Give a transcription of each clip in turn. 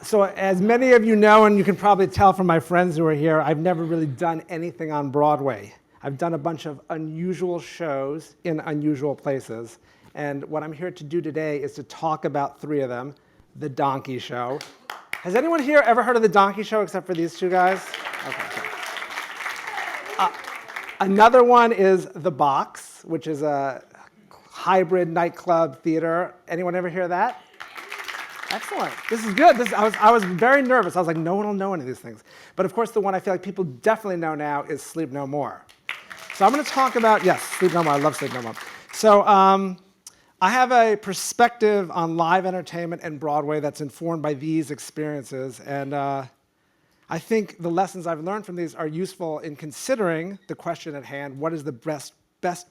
So as many of you know, and you can probably tell from my friends who are here, I've never really done anything on Broadway. I've done a bunch of unusual shows in unusual places. And what I'm here to do today is to talk about three of them. The Donkey Show. Has anyone here ever heard of the Donkey Show except for these two guys? Okay. Another one is The Box, which is a hybrid nightclub theater. Anyone ever hear that? Excellent. This is good. I was very nervous. I was like, no one will know any of these things. But of course, the one I feel like people definitely know now is Sleep No More. So I'm going to talk about, yes, Sleep No More. I love Sleep No More. So I have a perspective on live entertainment and Broadway that's informed by these experiences. And I think the lessons I've learned from these are useful in considering the question at hand, what is the best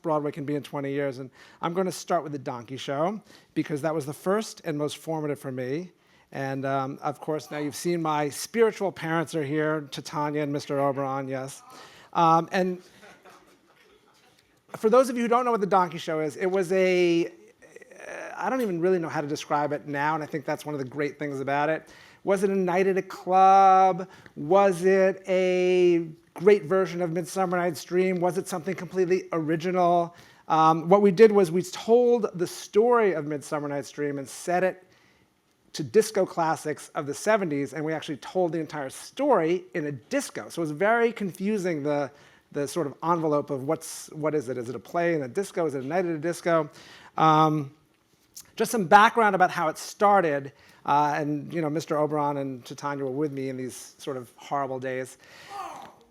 Broadway can be in 20 years? And I'm going to start with The Donkey Show, because that was the first and most formative for me. And of course, now you've seen my spiritual parents are here, Titania and Mr. Oberon, yes. And for those of you who don't know what The Donkey Show is, it was I don't even really know how to describe it now, and I think that's one of the great things about it. Was it a night at a club? Was it a great version of Midsummer Night's Dream? Was it something completely original? What we did was we told the story of Midsummer Night's Dream and set it to disco classics of the 70s, and we actually told the entire story in a disco. So it was very confusing, the sort of envelope of what is it? Is it a play in a disco? Is it a night at a disco? Just some background about how it started. And you know, Mr. Oberon and Titania were with me in these sort of horrible days.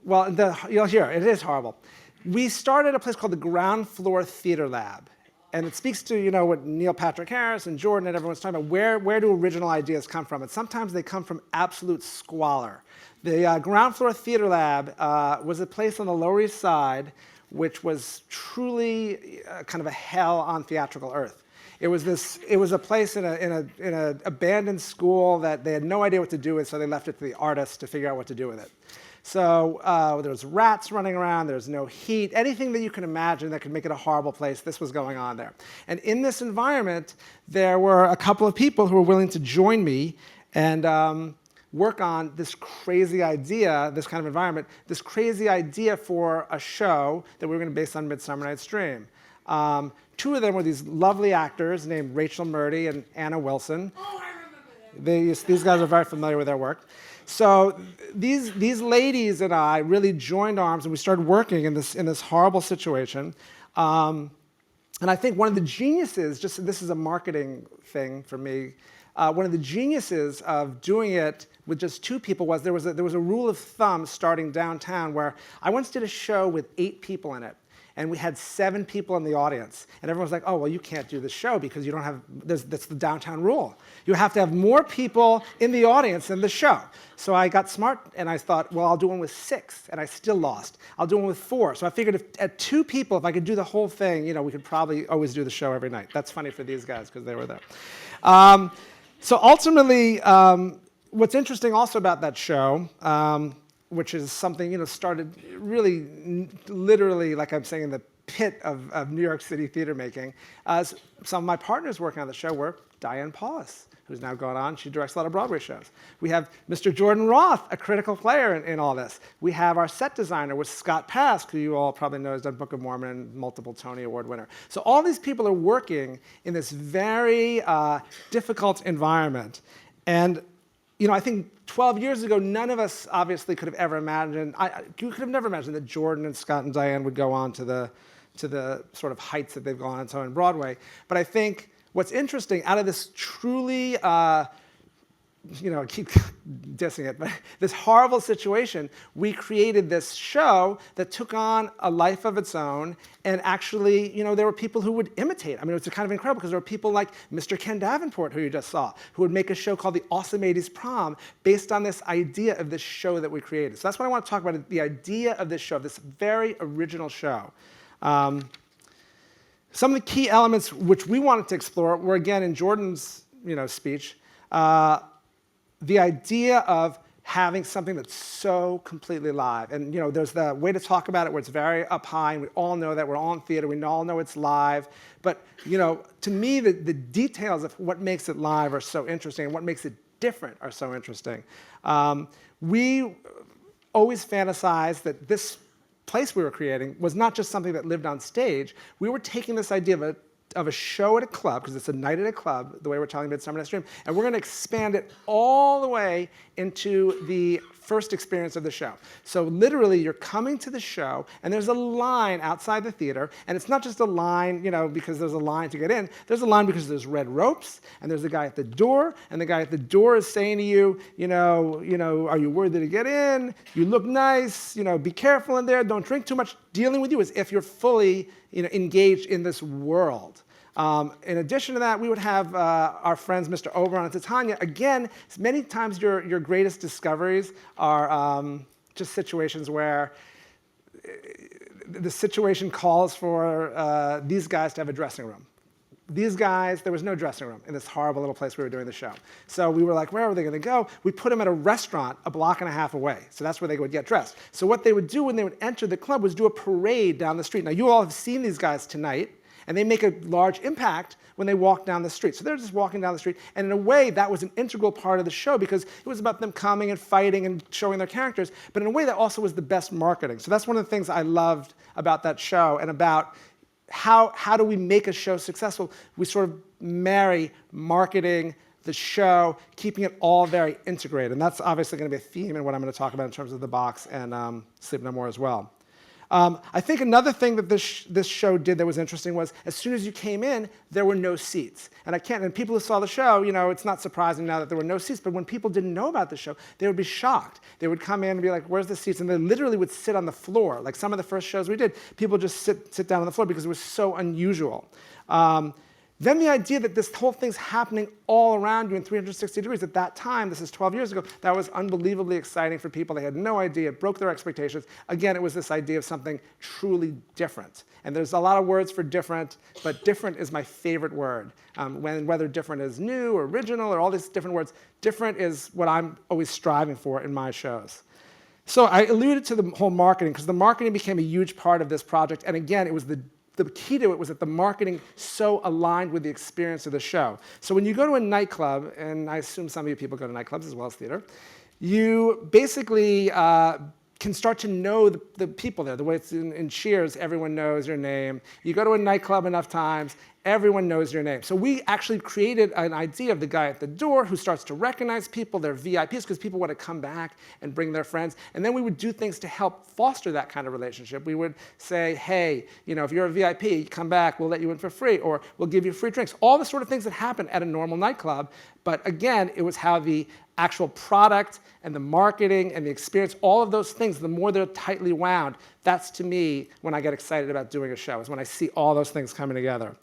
Well, you'll hear, it is horrible. We started a place called the Ground Floor Theater Lab. And it speaks to, you know, what Neil Patrick Harris and Jordan and everyone's talking about, where do original ideas come from? And sometimes they come from absolute squalor. The Ground Floor Theater Lab was a place on the Lower East Side which was truly kind of a hell on theatrical earth. It was a place in an abandoned school that they had no idea what to do with, so they left it to the artists to figure out what to do with it. So there was rats running around, there's no heat, anything that you can imagine that could make it a horrible place, this was going on there. And in this environment, there were a couple of people who were willing to join me and work on this crazy idea, this kind of environment, this crazy idea for a show that we were going to base on Midsummer Night's Dream. Two of them were these lovely actors named Rachel Murdy and Anna Wilson. Oh, I remember that. These guys are very familiar with their work. So these ladies and I really joined arms, and we started working in this horrible situation. And I think one of the geniuses, this is a marketing thing for me, one of the geniuses of doing it with just two people was there was a rule of thumb starting downtown where I once did a show with 8 people in it. And we had 7 people in the audience. And everyone was like, oh, well, you can't do the show because you don't have, that's the downtown rule. You have to have more people in the audience than the show. So I got smart and I thought, well, I'll do one with 6, and I still lost. I'll do one with 4. So I figured at 2 people, if I could do the whole thing, you know, we could probably always do the show every night. That's funny for these guys because they were there. So ultimately, what's interesting also about that show, which is something, you know, started really, literally, like I'm saying, in the pit of New York City theater making. Some of my partners working on the show were Diane Paulus, who's now gone on. She directs a lot of Broadway shows. We have Mr. Jordan Roth, a critical player in all this. We have our set designer with Scott Pask, who you all probably know has done Book of Mormon and multiple Tony Award winner. So all these people are working in this very difficult environment. And you know, I think 12 years ago, none of us obviously could have ever imagined, you could have never imagined that Jordan and Scott and Diane would go on to the sort of heights that they've gone on to in Broadway. But I think what's interesting, out of this truly, you know, I keep dissing it, but this horrible situation, we created this show that took on a life of its own, and actually, you know, there were people who would imitate. I mean, it's kind of incredible because there were people like Mr. Ken Davenport, who you just saw, who would make a show called The Awesome 80s Prom based on this idea of this show that we created. So that's what I want to talk about, the idea of this show, this very original show. Some of the key elements which we wanted to explore were, again, in Jordan's, you know, speech, the idea of having something that's so completely live. And you know, there's the way to talk about it where it's very up high, and we all know that we're all in theater, we all know it's live. But you know, to me, the details of what makes it live are so interesting, and what makes it different are so interesting. We always fantasized that this place we were creating was not just something that lived on stage. We were taking this idea of a show at a club, because it's a night at a club, the way we're telling Midsummer Night's Dream, and we're going to expand it all the way into the first experience of the show. So literally, you're coming to the show, and there's a line outside the theater, and it's not just a line, because there's a line to get in. There's a line because there's red ropes, and there's a guy at the door, and the guy at the door is saying to you, are you worthy to get in? You look nice, be careful in there, don't drink too much, dealing with you as if you're fully engaged in this world. In addition to that, we would have our friends, Mr. Oberon and Titania. Again, many times your greatest discoveries are just situations where the situation calls for these guys to have a dressing room. These guys, there was no dressing room in this horrible little place we were doing the show. So we were like, where are they going to go? We put them at a restaurant a block and a half away. So that's where they would get dressed. So what they would do when they would enter the club was do a parade down the street. Now, you all have seen these guys tonight, and they make a large impact when they walk down the street. So they're just walking down the street, and in a way, that was an integral part of the show because it was about them coming and fighting and showing their characters, but in a way, that also was the best marketing. So that's one of the things I loved about that show and about how do we make a show successful? We sort of marry marketing, the show, keeping it all very integrated. And that's obviously going to be a theme in what I'm going to talk about in terms of the box and Sleep No More as well. I think another thing that this show did that was interesting was as soon as you came in, there were no seats. And people who saw the show, it's not surprising now that there were no seats, but when people didn't know about the show, they would be shocked. They would come in and be like, where's the seats? And they literally would sit on the floor. Like some of the first shows we did, people just sit down on the floor because it was so unusual. Then the idea that this whole thing's happening all around you in 360 degrees. At that time, this is 12 years ago, that was unbelievably exciting for people. They had no idea. It broke their expectations. Again, it was this idea of something truly different. And there's a lot of words for different, but different is my favorite word. Whether different is new or original or all these different words, different is what I'm always striving for in my shows. So I alluded to the whole marketing, because the marketing became a huge part of this project. And again, it was the key to it was that the marketing so aligned with the experience of the show. So when you go to a nightclub, and I assume some of you people go to nightclubs as well as theater, you basically can start to know the people there. The way it's in Cheers, everyone knows your name. You go to a nightclub enough times, everyone knows your name. So we actually created an idea of the guy at the door who starts to recognize people. They're VIPs because people want to come back and bring their friends. And then we would do things to help foster that kind of relationship. We would say, hey, if you're a VIP, come back, we'll let you in for free, or we'll give you free drinks. All the sort of things that happen at a normal nightclub. But again, it was how the actual product and the marketing and the experience, all of those things, the more they're tightly wound, that's to me when I get excited about doing a show, is when I see all those things coming together.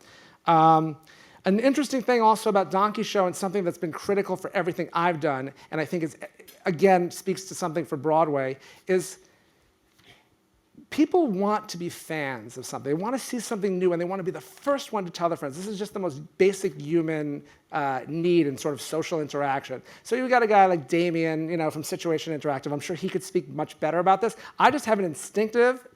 An interesting thing also about Donkey Show, and something that's been critical for everything I've done, and I think again speaks to something for Broadway, is people want to be fans of something. They want to see something new, and they want to be the first one to tell their friends. This is just the most basic human need and sort of social interaction. So you've got a guy like Damien, from Situation Interactive. I'm sure he could speak much better about this. I just have an instinctive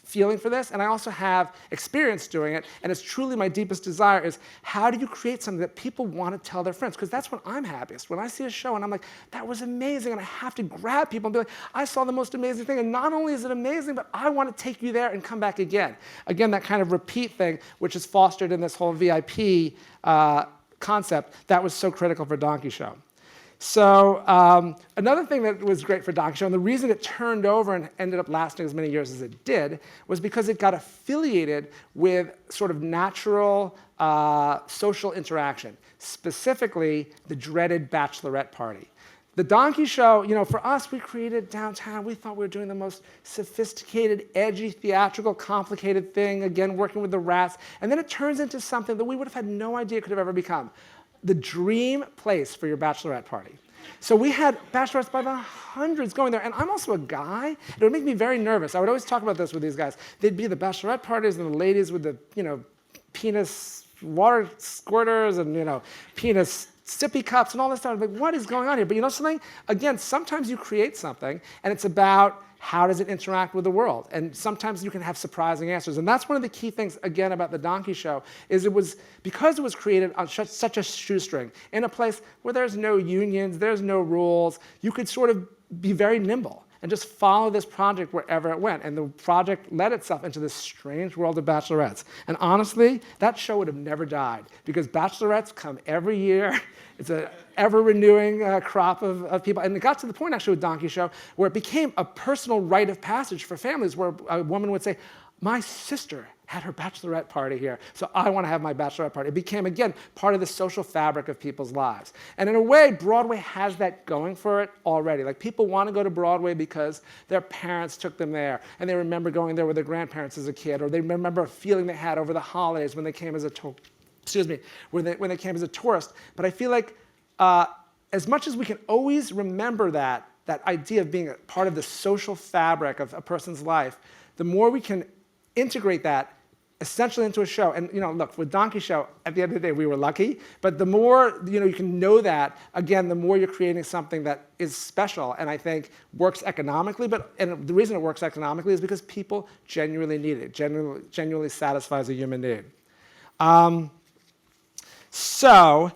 feeling for this, and I also have experience doing it, and it's truly my deepest desire is how do you create something that people want to tell their friends? Because that's when I'm happiest, when I see a show and I'm like, that was amazing, and I have to grab people and be like, I saw the most amazing thing, and not only is it amazing, but I want to take you there and come back again. Again, that kind of repeat thing, which is fostered in this whole VIP concept, that was so critical for Donkey Show. So another thing that was great for Donkey Show, and the reason it turned over and ended up lasting as many years as it did, was because it got affiliated with sort of natural social interaction, specifically the dreaded bachelorette party. The Donkey Show, for us, we created downtown. We thought we were doing the most sophisticated, edgy, theatrical, complicated thing, again, working with the rats. And then it turns into something that we would have had no idea it could have ever become. The dream place for your bachelorette party. So we had bachelorettes by the hundreds going there, and I'm also a guy. It would make me very nervous. I would always talk about this with these guys. They'd be the bachelorette parties and the ladies with the, penis water squirters and, penis sippy cups and all this stuff. I'm like, what is going on here? But you know something? Again, sometimes you create something, and it's about how does it interact with the world? And sometimes you can have surprising answers. And that's one of the key things, again, about the Donkey Show, is because it was created on such a shoestring, in a place where there's no unions, there's no rules, you could sort of be very nimble and just follow this project wherever it went. And the project led itself into this strange world of bachelorettes. And honestly, that show would have never died, because bachelorettes come every year. It's an ever-renewing crop of people. And it got to the point, actually, with Donkey Show, where it became a personal rite of passage for families, where a woman would say, my sister had her bachelorette party here, so I want to have my bachelorette party. It became, again, part of the social fabric of people's lives. And in a way, Broadway has that going for it already. Like, people want to go to Broadway because their parents took them there, and they remember going there with their grandparents as a kid, or they remember a feeling they had over the holidays when they came as a when they came as a tourist. But I feel like as much as we can always remember that idea of being a part of the social fabric of a person's life, the more we can integrate that essentially into a show. And look, with Donkey Show, at the end of the day, we were lucky. But the more you can know that, again, the more you're creating something that is special and I think works economically. And the reason it works economically is because people genuinely need it. Genuinely satisfies a human need. So,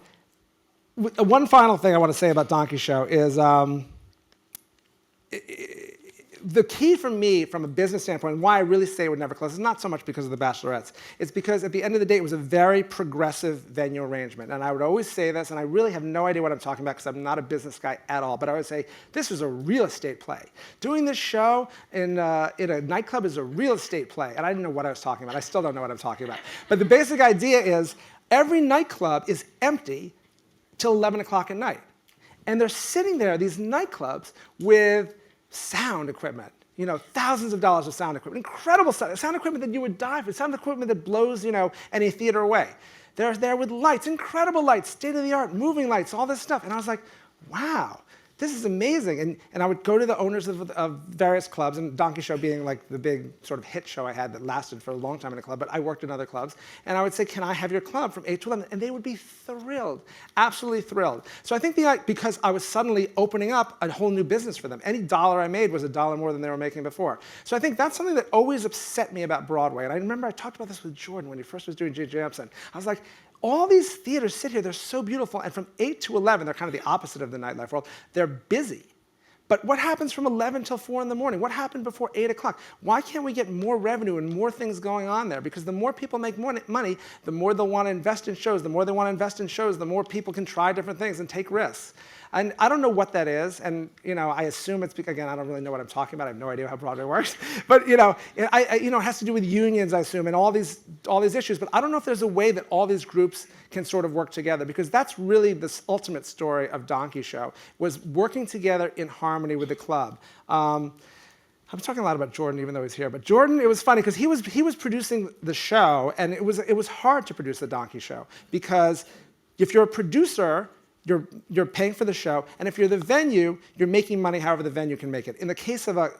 one final thing I want to say about Donkey Show is the key for me, from a business standpoint, and why I really say it would never close, is not so much because of the bachelorettes. It's because at the end of the day, it was a very progressive venue arrangement. And I would always say this, and I really have no idea what I'm talking about because I'm not a business guy at all, but I would say this is a real estate play. Doing this show in a nightclub is a real estate play. And I didn't know what I was talking about. I still don't know what I'm talking about. But the basic idea is every nightclub is empty till 11 o'clock at night. And they're sitting there, these nightclubs, with sound equipment, thousands of dollars of sound equipment, incredible sound equipment that you would die for, sound equipment that blows, any theater away. They're there with lights, incredible lights, state-of-the-art, moving lights, all this stuff. And I was like, wow, this is amazing. And I would go to the owners of various clubs, and Donkey Show being like the big sort of hit show I had that lasted for a long time in a club, but I worked in other clubs. And I would say, can I have your club from 8 to 11? And they would be thrilled, absolutely thrilled. So I think because I was suddenly opening up a whole new business for them. Any dollar I made was $1 more than they were making before. So I think that's something that always upset me about Broadway. And I remember I talked about this with Jordan when he first was doing J.J. Jameson. I was like, all these theaters sit here, they're so beautiful, and from 8 to 11, they're kind of the opposite of the nightlife world. They're busy. But what happens from 11 till 4 in the morning? What happened before 8 o'clock? Why can't we get more revenue and more things going on there? Because the more people make money, the more they'll want to invest in shows. The more they want to invest in shows, the more people can try different things and take risks. And I don't know what that is, and I assume it's because, again, I don't really know what I'm talking about. I have no idea how Broadway works. But it has to do with unions, I assume, and all these issues. But I don't know if there's a way that all these groups can sort of work together, because that's really the ultimate story of Donkey Show, was working together in harmony with the club. I'm talking a lot about Jordan, even though he's here. But Jordan, it was funny because he was producing the show, and it was hard to produce the Donkey Show, because if you're a producer, you're paying for the show, and if you're the venue, you're making money however the venue can make it. In the case of a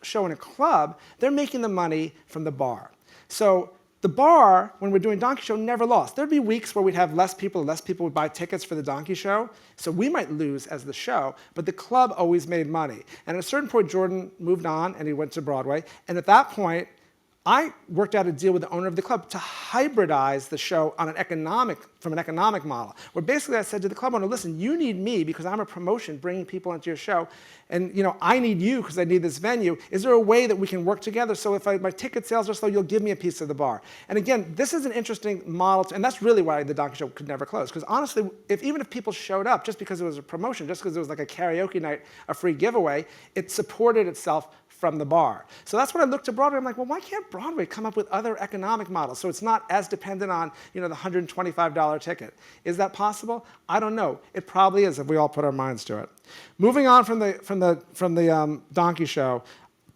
show in a club, they're making the money from the bar. So the bar, when we're doing Donkey Show, never lost. There'd be weeks where we'd have less people would buy tickets for the Donkey Show, so we might lose as the show, but the club always made money. And at a certain point, Jordan moved on, and he went to Broadway, and at that point, I worked out a deal with the owner of the club to hybridize the show from an economic model, where basically I said to the club owner, listen, you need me because I'm a promotion bringing people into your show, and I need you because I need this venue. Is there a way that we can work together so if my ticket sales are slow, you'll give me a piece of the bar? And again, this is an interesting model, and that's really why the Donkey Show could never close, because honestly, even if people showed up just because it was a promotion, just because it was like a karaoke night, a free giveaway, it supported itself from the bar. So that's when I looked to Broadway. I'm like, well, why can't Broadway come up with other economic models so it's not as dependent on the $125 ticket? Is that possible? I don't know. It probably is if we all put our minds to it. Moving on from the Donkey Show,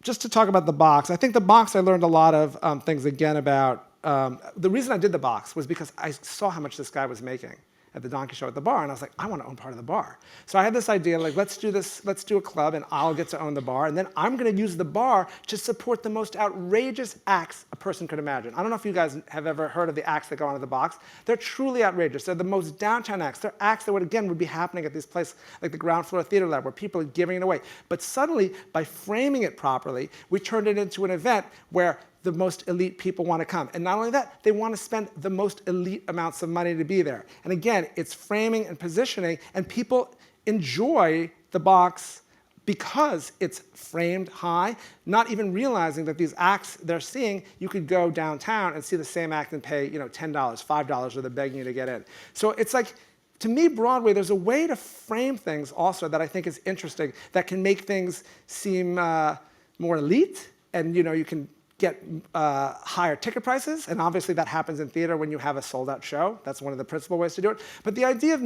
just to talk about the box. I think the box, I learned a lot of things again about. The reason I did the box was because I saw how much this guy was making. at the Donkey Show at the bar, and I was like, I want to own part of the bar. So I had this idea, like, let's do a club, and I'll get to own the bar, and then I'm going to use the bar to support the most outrageous acts a person could imagine. I don't know if you guys have ever heard of the acts that go onto the box. They're truly outrageous. They're the most downtown acts. They're acts that would be happening at these places like the ground floor theater lab, where people are giving it away. But suddenly, by framing it properly, we turned it into an event where the most elite people want to come. And not only that, they want to spend the most elite amounts of money to be there. And again, it's framing and positioning, and people enjoy the box because it's framed high, not even realizing that these acts they're seeing, you could go downtown and see the same act and pay, $10, $5, or they're begging you to get in. So it's like, to me, Broadway, there's a way to frame things also that I think is interesting, that can make things seem more elite, and you can get higher ticket prices, and obviously that happens in theater when you have a sold-out show. That's one of the principal ways to do it. But the idea of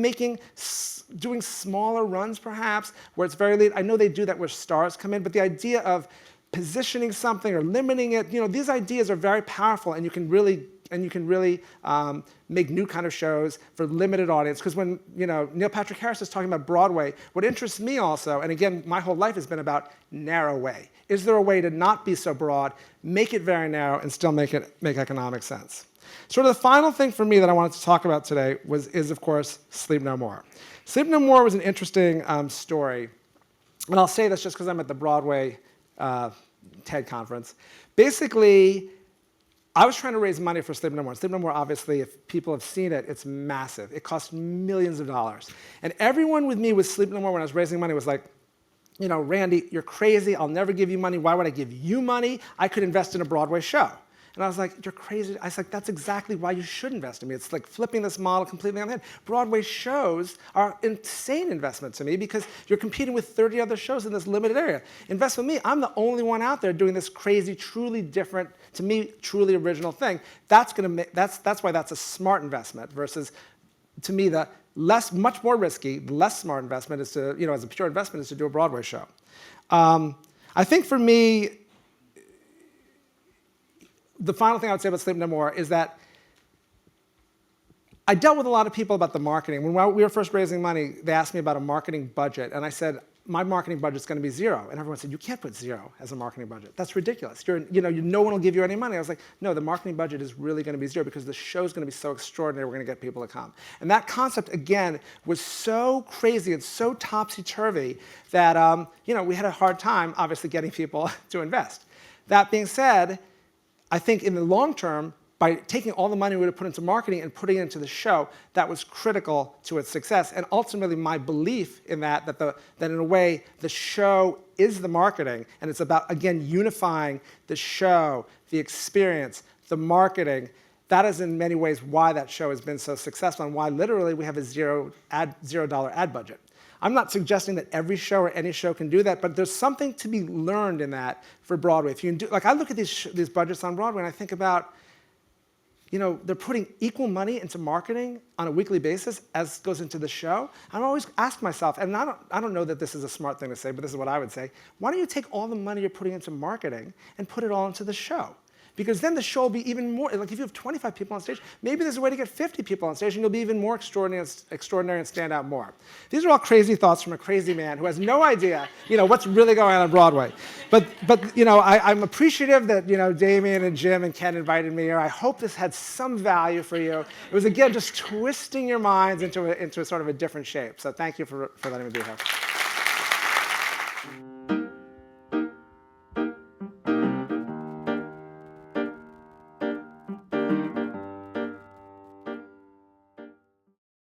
doing smaller runs, perhaps, where it's very elite, I know they do that where stars come in, but the idea of positioning something or limiting it, these ideas are very powerful, and you can really make new kind of shows for limited audience. Because when Neil Patrick Harris is talking about Broadway, what interests me also, and again, my whole life has been about narrow way. Is there a way to not be so broad, make it very narrow, and still make economic sense? Sort of the final thing for me that I wanted to talk about today is of course, Sleep No More. Sleep No More was an interesting story. And I'll say this just because I'm at the Broadway TED conference. Basically, I was trying to raise money for Sleep No More. Sleep No More, obviously, if people have seen it, it's massive. It costs millions of dollars. And everyone with me with Sleep No More when I was raising money was like, Randy, you're crazy. I'll never give you money. Why would I give you money? I could invest in a Broadway show. And I was like, you're crazy. I was like, that's exactly why you should invest in me. It's like flipping this model completely on the head. Broadway shows are insane investment to me because you're competing with 30 other shows in this limited area. Invest with me. I'm the only one out there doing this crazy, truly different, to me, truly original thing. That's why that's a smart investment versus, to me, the much more risky, less smart investment is to, as a pure investment, is to do a Broadway show. I think for me, the final thing I would say about Sleep No More is that I dealt with a lot of people about the marketing. When we were first raising money, they asked me about a marketing budget, and I said, my marketing budget's going to be zero. And everyone said, you can't put zero as a marketing budget. That's ridiculous. No one will give you any money. I was like, no, the marketing budget is really going to be zero because the show's going to be so extraordinary, we're going to get people to come. And that concept, again, was so crazy and so topsy-turvy that we had a hard time, obviously, getting people to invest. That being said, I think in the long term, by taking all the money we would have put into marketing and putting it into the show, that was critical to its success. And ultimately, my belief in that in a way, the show is the marketing, and it's about, again, unifying the show, the experience, the marketing. That is in many ways why that show has been so successful and why literally we have a $0 ad budget. I'm not suggesting that every show or any show can do that, but there's something to be learned in that for Broadway. If you can do, like, I look at these budgets on Broadway and I think about, they're putting equal money into marketing on a weekly basis as goes into the show. I always ask myself, and I don't know that this is a smart thing to say, but this is what I would say. Why don't you take all the money you're putting into marketing and put it all into the show? Because then the show will be even more, like if you have 25 people on stage, maybe there's a way to get 50 people on stage and you'll be even more extraordinary and stand out more. These are all crazy thoughts from a crazy man who has no idea, what's really going on Broadway. But I'm appreciative that, Damien and Jim and Ken invited me here. I hope this had some value for you. It was, again, just twisting your minds into a sort of a different shape. So thank you for letting me be here.